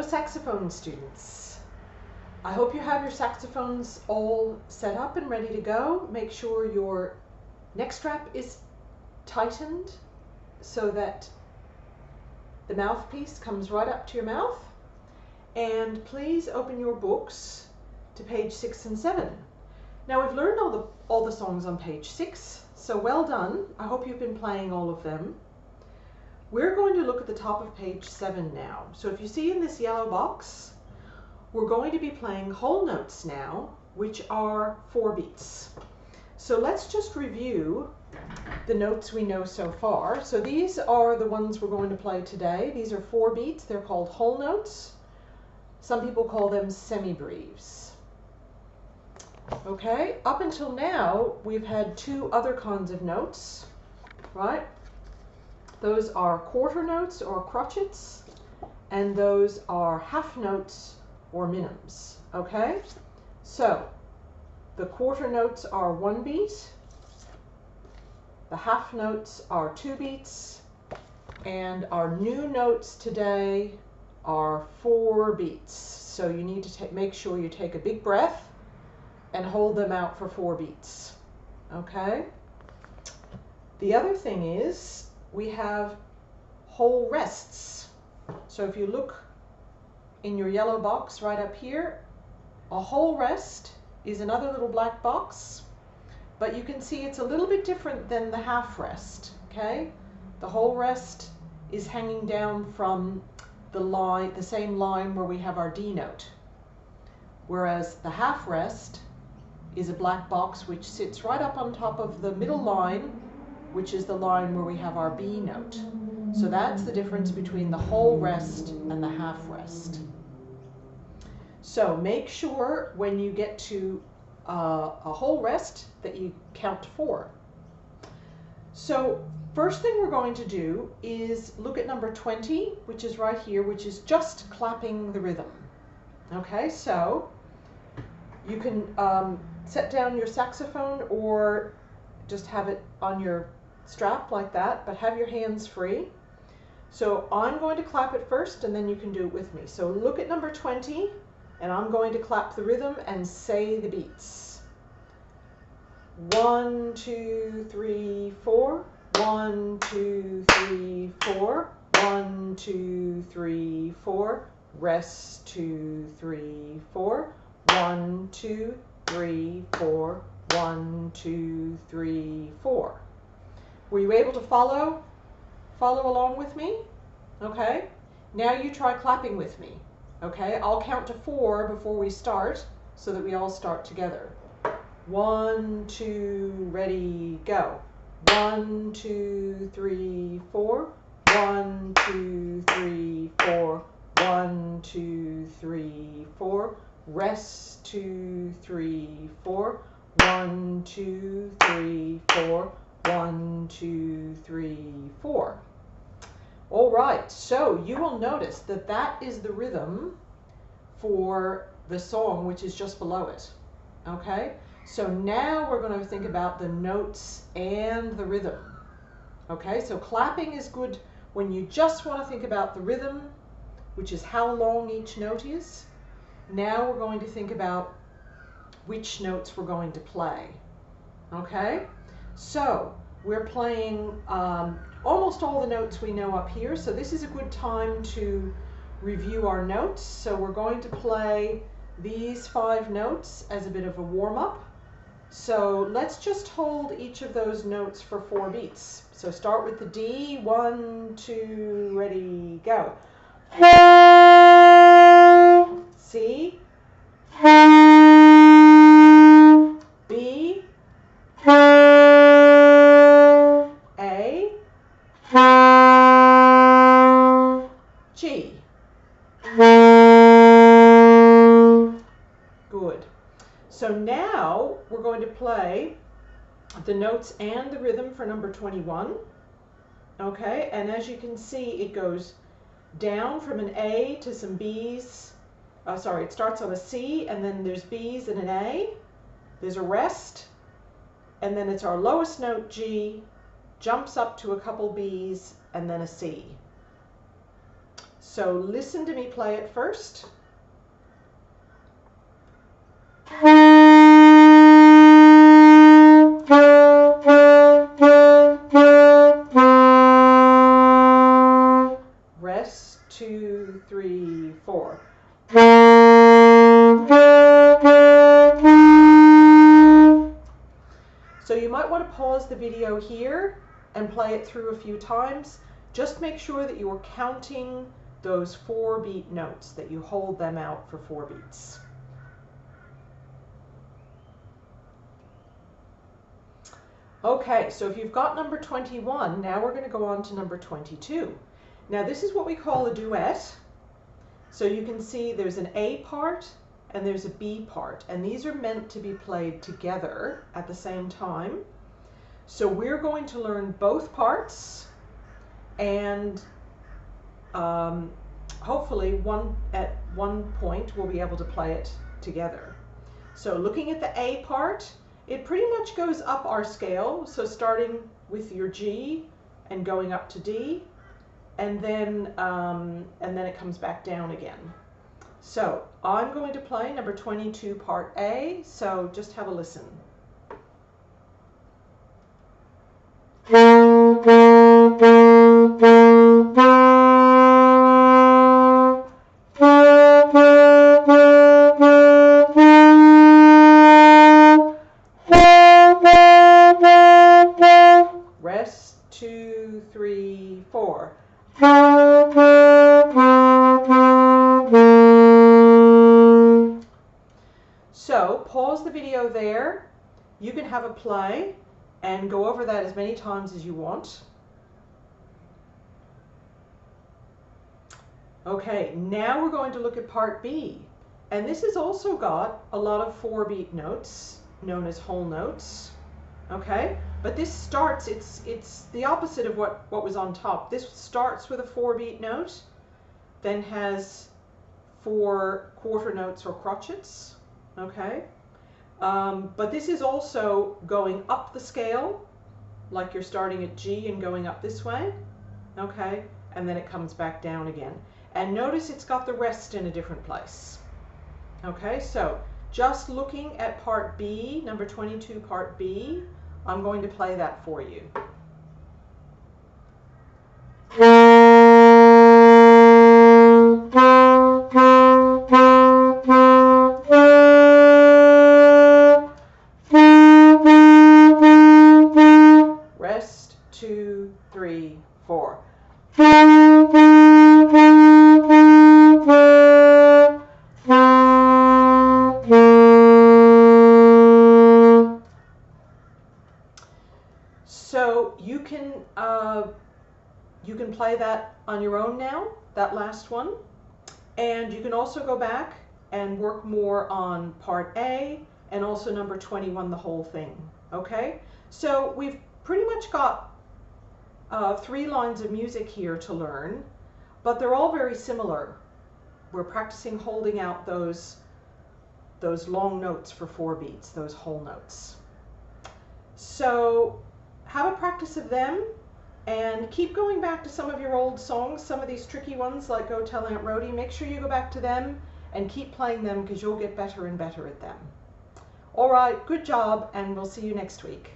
saxophone students. I hope you have your saxophones all set up and ready to go. Make sure your neck strap is tightened so that the mouthpiece comes right up to your mouth. And please open your books to page 6 and 7. Now we've learned all the songs on page 6, so well done. I hope you've been playing all of them. We're going to look at the top of page 7 now. So if you see in this yellow box, we're going to be playing whole notes now, which are 4 beats. So let's just review the notes we know so far. So these are the ones we're going to play today. These are 4 beats. They're called whole notes. Some people call them semibreves. Okay, up until now, we've had 2 other kinds of notes, right? Those are quarter notes or crotchets, and those are half notes or minims, okay? So, the quarter notes are 1 beat, the half notes are 2 beats, and our new notes today are 4 beats. So you need to make sure you take a big breath and hold them out for 4 beats, okay? The other thing is, we have whole rests. So if you look in your yellow box right up here, a whole rest is another little black box, but you can see it's a little bit different than the half rest, okay? The whole rest is hanging down from the same line where we have our D note, whereas the half rest is a black box which sits right up on top of the middle line, which is the line where we have our B note. So that's the difference between the whole rest and the half rest. So make sure when you get to a whole rest that you count to 4. So first thing we're going to do is look at number 20, which is right here, which is just clapping the rhythm. Okay, so you can set down your saxophone or just have it on your strap like that, but have your hands free. So I'm going to clap it first and then you can do it with me. So look at number 20 and I'm going to clap the rhythm and say the beats. 1, 2, 3, 4. 1, 2, 3, 4. 1, 2, 3, 4. Rest 2, 3, 4. 1, 2, 3, 4. 1, 2, 3, 4. Were you able to follow along with me? Okay. Now you try clapping with me. Okay. I'll count to 4 before we start so that we all start together. 1, 2, ready, go. 1, 2, 3, 4. 1, 2, 3, 4. 1, 2, 3, 4. Rest 2, 3, 4. 1, 2, 3, 4. 1, 2, 3, 4. All right, so you will notice that that is the rhythm for the song, which is just below it. Okay, so now we're going to think about the notes and the rhythm. Okay, so clapping is good when you just want to think about the rhythm, which is how long each note is. Now we're going to think about which notes we're going to play. Okay, so we're playing almost all the notes we know up here, so this is a good time to review our notes. So we're going to play these 5 notes as a bit of a warm-up. So let's just hold each of those notes for 4 beats. So start with the D. 1, 2, ready, go. C, B, A, G. Good. So now we're going to play the notes and the rhythm for number 21. Okay, and as you can see, it goes down from an A to some B's. It starts on a C and then there's B's and an A. There's a rest, and then it's our lowest note G, jumps up to a couple B's and then a C. So listen to me play it first. Rest, 2, 3, 4. So you might want to pause the video here and play it through a few times. Just make sure that you are counting those 4-beat notes, that you hold them out for 4 beats. Okay, so if you've got number 21, now we're going to go on to number 22. Now this is what we call a duet. So you can see there's an A part and there's a B part, and these are meant to be played together at the same time. So we're going to learn both parts, and hopefully at one point we'll be able to play it together. So looking at the A part, it pretty much goes up our scale, so starting with your G and going up to D, and then it comes back down again. So I'm going to play number 22 part A, so just have a listen. Rest, 2, 3, 4. So pause the video there. You can have a play and go over that as many times as you want. Okay, now we're going to look at part B. And this has also got a lot of 4-beat notes, known as whole notes. Okay, but this starts, it's the opposite of what was on top. This starts with a 4-beat note, then has 4 quarter notes or crotchets. Okay, but this is also going up the scale, like you're starting at G and going up this way. Okay, and then it comes back down again. And notice it's got the rest in a different place. Okay, so just looking at part B, number 22 part B, I'm going to play that for you. Rest, 2, 3, 4. So you can play that on your own now, that last one, and you can also go back and work more on part A and also number 21, the whole thing. Okay, so we've pretty much got 3 lines of music here to learn, but they're all very similar. We're practicing holding out those long notes for 4 beats, those whole notes. So have a practice of them and keep going back to some of your old songs, some of these tricky ones like Go Tell Aunt Rhody. Make sure you go back to them and keep playing them, because you'll get better and better at them. All right, good job, and we'll see you next week.